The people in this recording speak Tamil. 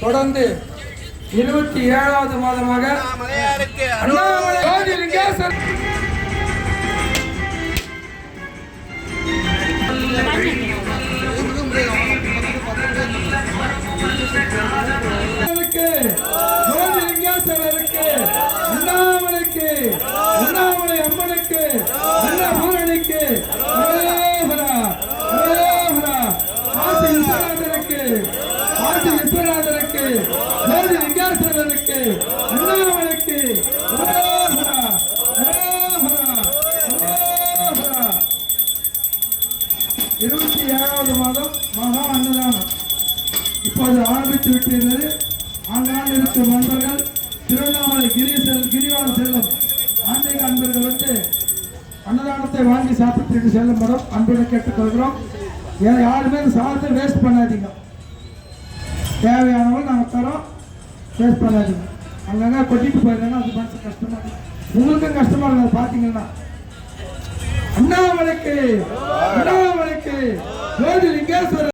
தொடர்ந்து 27வது மாதமாக அண்ணாமலை ஜோதிலிங்கேஸ்வரர் ஜோதிலிங்கேஸ்வரருக்கு அண்ணாமலைக்கு அண்ணாமலை அம்மனுக்கு அன்னபூரணிக்கு காசி விஸ்வநாதருக்கு ஜோதிலிங்கேஸ்வரருக்கு அண்ணாமலைக்கு 27வது மாதம் மகா அன்னதானம் இப்போது ஆரம்பித்து விட்டது. ஆங்கால் இருக்கும் நண்பர்கள் திருவண்ணாமலை கிரிவான செல்லும் ஆன்மீக அன்பர்கள் வந்து அன்னதானத்தை வாங்கி சாப்பிட்டு செல்லும்படும் அன்புடன் கேட்டுக்கொள்கிறோம். யாருமே சாதத்தை வேஸ்ட் பண்ணாதீங்க. தேவையானவங்க நாங்கள் தரோம், வேஸ்ட் பண்ணாதீங்க. அங்கங்கே கொட்டிட்டு போயிருந்தாங்க, அது மனசு கஷ்டமா இருக்கு. உங்களுக்கும் கஷ்டமா இருக்காது பார்த்தீங்கன்னா. அண்ணாமலைக்கு ஜோதிலிங்கேஸ்வரர்